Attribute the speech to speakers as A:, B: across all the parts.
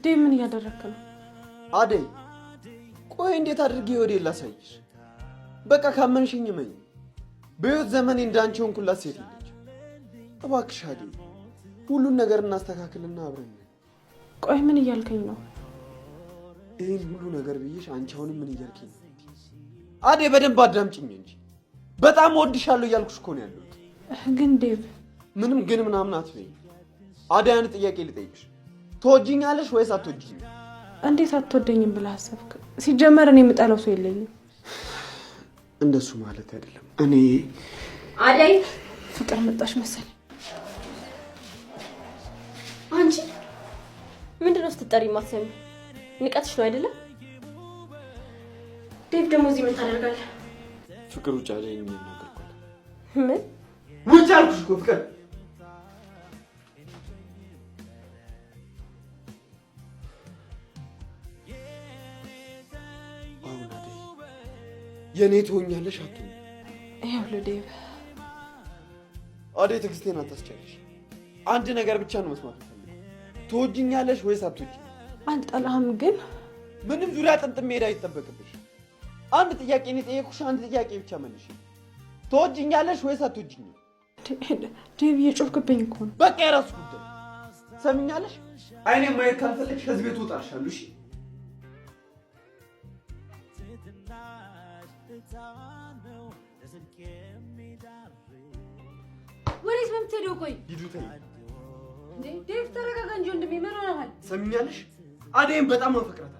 A: ዴቭ ምን እያደረክ ነው?
B: አደይ ቆይ እንዴት አድርጌ ወዴ ላሳይሽ? በቃ ካመንሽኝ እመኝ። በህይወት ዘመኔ እንዳንቺ ሆንኩላት ሴት ልጅ። እባክሽ አደይ ሁሉን ነገር እናስተካክልና አብረን።
A: ቆይ ምን እያልከኝ ነው?
B: ይሄን ሁሉ ነገር ብዬሽ አንቺ አሁንም ምን እያልከኝ ነው? አደይ በደንብ አዳምጪኝ እንጂ በጣም ወድሻለሁ እያልኩሽ እኮ ነው ያለሁት።
A: ግን ዴቭ
B: ምንም ግን ምናምን አትበይ። አደይ አንድ ጥያቄ ልጠይቅሽ። ትወጂኛለሽ ወይስ አትወጂኝ?
A: እንዴት አትወደኝም ብለህ አሰብክ? ሲጀመር እኔ የምጠላው ሰው የለኝም።
B: እንደሱ ማለት አይደለም። እኔ
A: አደይ ፍቅር መጣሽ መሰለኝ።
C: አንቺ ምንድነው ስትጠሪ ማሰሚ? ንቀትሽ ነው አይደለም? ዴቭ ደግሞ እዚህ ምን ታደርጋለህ?
B: ፍቅር ውጭ አደይን እናገርኳት።
C: ምን
B: ውጭ አልኩሽ እኮ ፍቅር። አሁን አደይ የኔ ትሆኛለሽ አትሆኝ?
A: ይኸውልህ ዴቭ
B: አደይ ትዕግስቴን አታስጨርሽ። አንድ ነገር ብቻ ነው መስማት ፈልገው። ትወጂኛለሽ ወይስ አትወጂኝ?
A: አልጠላህም፣ ግን
B: ምንም ዙሪያ ጥምጥም መሄድ አይጠበቅብሽ። አንድ ጥያቄ ነው የጠየኩሽ፣ አንድ ጥያቄ ብቻ መልሽ። ትወጂኛለሽ ወይስ አትወጂኝ?
A: ዴቭ እየጮህክብኝ እኮ ነው።
B: በቃ የራሱ ጉዳይ። ሰምኛለሽ? አይኔ ማየት ካልፈለግሽ ከዚህ ቤት እወጣልሻለሁ። እሺ?
C: ወዴት ነው የምትሄደው? ቆይ
B: ሂዱ ተይ።
C: ዴቭ ተረጋጋ እንጂ ወንድሜ፣ ምን ሆነሃል?
B: ሰምኛለሽ? አደይም በጣም አፈቅራታለሁ።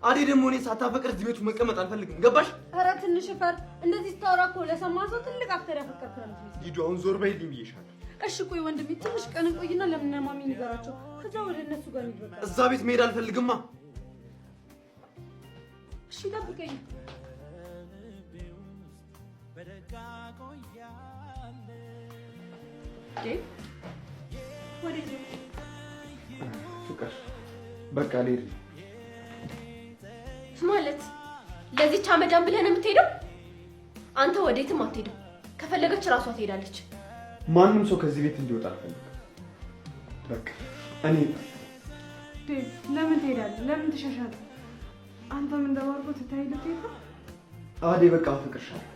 B: አደይ ደግሞ እኔ ሳታፈቅር እዚህ ቤቱ መቀመጥ አልፈልግም። ገባሽ?
C: ኧረ ትንሽ ፈር። እንደዚህ ስታወራ እኮ ለሰማ ሰው ትልቅ አፍተር ያፈቀርክ ነው።
B: ሂዱ አሁን ዞር በይልኝ ብዬሻለሁ።
C: እሺ ቆይ ወንድሜ ትንሽ ቀን ቆይና ለምን ማሚ ንገራቸው፣ ከዛ ወደ እነሱ ጋር እንድረጋ።
B: እዛ ቤት መሄድ አልፈልግማ።
C: እሺ ጠብቀኝ። ወዴት ነው?
B: ፍቅር በቃ ልሄድ ነው።
C: ማለት ለዚህች አመዳም ብለህ ነው የምትሄደው? አንተ ወዴትም አትሄድም። ከፈለገች ራሷ ትሄዳለች።
B: ማንም ሰው ከዚህ ቤት እንዲወጣ አልፈልግም። በቃ እኔ
A: ዴቭ ለምን ትሄዳለህ? ለምን ትሸሻለህ? አንተም እንደማርጎ ትታይልህ።
B: አደይ በቃ አፈቅርሻለሁ።